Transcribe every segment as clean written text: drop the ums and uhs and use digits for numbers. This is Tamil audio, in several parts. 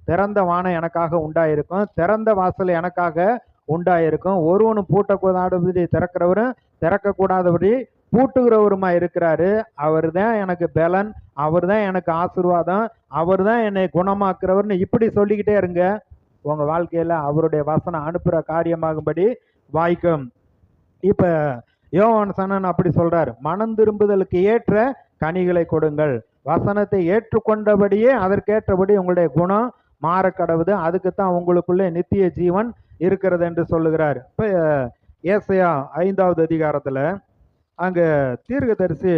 திறந்த வானம் எனக்காக உண்டாயிருக்கும், திறந்த வாசல் எனக்காக உண்டாயிருக்கும். ஒருவனும் பூட்டக்கூடாதபடி திறக்கிறவரும் திறக்கக்கூடாதபடி பூட்டுகிறவருமா இருக்கிறாரு. அவர் தான் எனக்கு பலன், அவர் தான் எனக்கு ஆசீர்வாதம், அவர் தான் என்னை குணமாக்குறவர்னு இப்படி சொல்லிக்கிட்டே இருங்க. உங்க வாழ்க்கையில அவருடைய வசனம் அனுப்புற காரியமாகும்படி வாய்க்கும். இப்ப யோவான் சனன் அப்படி சொல்றார், மனம் திரும்புதலுக்கு ஏற்ற கனிகளை கொடுங்கள். வசனத்தை ஏற்றுக்கொண்டபடியே அதற்கேற்றபடி உங்களுடைய குணம் மாற கடவுது. அதுக்குத்தான் உங்களுக்குள்ளே நித்திய ஜீவன் இருக்கிறது என்று சொல்லுகிறார். இப்ப ஏசாயா 5வது அதிகாரத்துல அங்க தீர்க்கதரிசி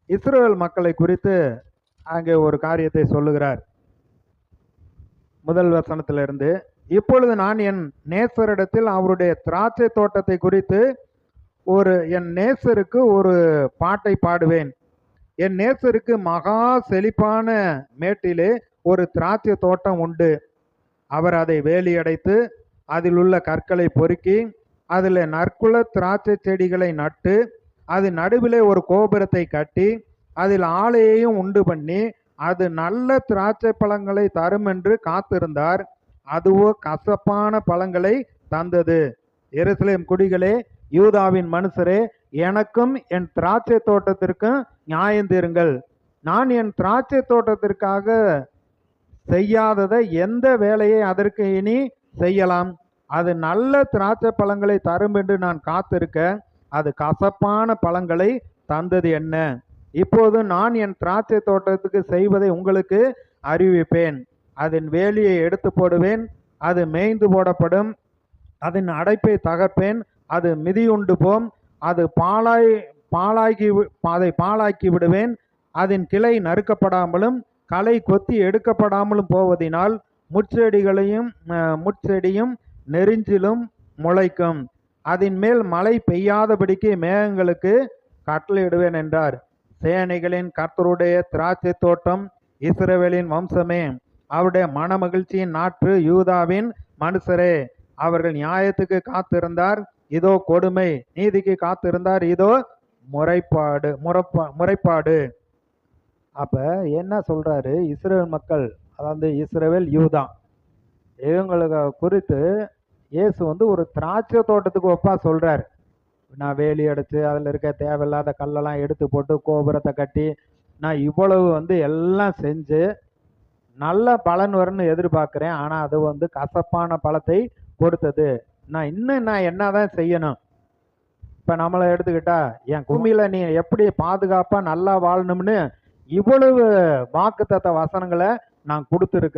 இஸ்ரவேல் மக்களை குறித்து அங்கே ஒரு காரியத்தை சொல்லுகிறார். முதல் வசனத்திலிருந்து, இப்பொழுது நான் என் நேசரிடத்தில் அவருடைய திராட்சை தோட்டத்தை குறித்து என் நேசருக்கு ஒரு பாட்டை பாடுவேன். என் நேசருக்கு மகா செழிப்பான மேட்டிலே ஒரு திராட்சை தோட்டம் உண்டு. அவர் அதை வேலியடைத்து அதில் உள்ள கற்களை பொறுக்கி அதில் நற்குல திராட்சை செடிகளை நட்டு அது நடுவிலே ஒரு கோபுரத்தை கட்டி அதில் ஆலையையும் உண்டு பண்ணி அது நல்ல திராட்சை பழங்களை தரும் என்று காத்திருந்தார். அதுவோ கசப்பான பழங்களை தந்தது. எருசலேம் குடிகளே, யூதாவின் மனுஷரே, எனக்கும் என் திராட்சை தோட்டத்திற்கும் நியாயந்தீருங்கள். நான் என் திராட்சை தோட்டத்திற்காக செய்யாததை எந்த வேலையை அதற்கு இனி செய்யலாம்? அது நல்ல திராட்சை பழங்களை தரும் என்று நான் காத்திருக்க அது கசப்பான பழங்களை தந்தது என்ன? இப்போது நான் என் திராட்சை தோட்டத்துக்கு செய்வதை உங்களுக்கு அறிவிப்பேன். அதன் வேலியை எடுத்து போடுவேன், அது மேய்ந்து போடப்படும். அதன் அடைப்பை தகர்ப்பேன், அது மிதியுண்டு போம். அது அதை பாழாக்கி விடுவேன். அதன் கிளை நறுக்கப்படாமலும் களை கொத்தி எடுக்கப்படாமலும் போவதினால் முட்செடியும் நெறிஞ்சிலும் முளைக்கும். அதன் மேல் மழை பெய்யாதபடிக்கு மேகங்களுக்கு கட்டளையிடுவேன் என்றார். சேனைகளின் கர்த்தருடைய திராட்சை தோட்டம் இஸ்ரவேலின் வம்சமே, அவருடைய மன மகிழ்ச்சியின் நாற்று யூதாவின் மனுஷரே. அவர்கள் நியாயத்துக்கு காத்திருந்தார், இதோ கொடுமை, நீதிக்கு காத்திருந்தார், இதோ முறைப்பாடு. அப்ப என்ன சொல்றாரு? இஸ்ரவேல் மக்கள், அதாவது இஸ்ரவேல் யூதா, இவங்களுக்கு குறித்து இயேசு ஒரு திராட்சை தோட்டத்துக்கு ஒப்பா சொல்றார். நான் வேலி அடைச்சு அதில் இருக்க தேவையில்லாத கல்லெல்லாம் எடுத்து போட்டு கோபுரத்தை கட்டி நான் இவ்வளவு எல்லாம் செஞ்சு நல்ல பலன் வரும்னு எதிர்பார்க்குறேன். ஆனால் அது கசப்பான பழத்தை கொடுத்தது. நான் என்னதான் செய்யணும்? இப்போ நம்மளை எடுத்துக்கிட்டா, என் பூமியில நீ எப்படி பாதுகாப்பாக நல்லா வாழணும்னு இவ்வளவு வாக்குத்தத்த வசனங்களை நான் கொடுத்துருக்கிறேன்.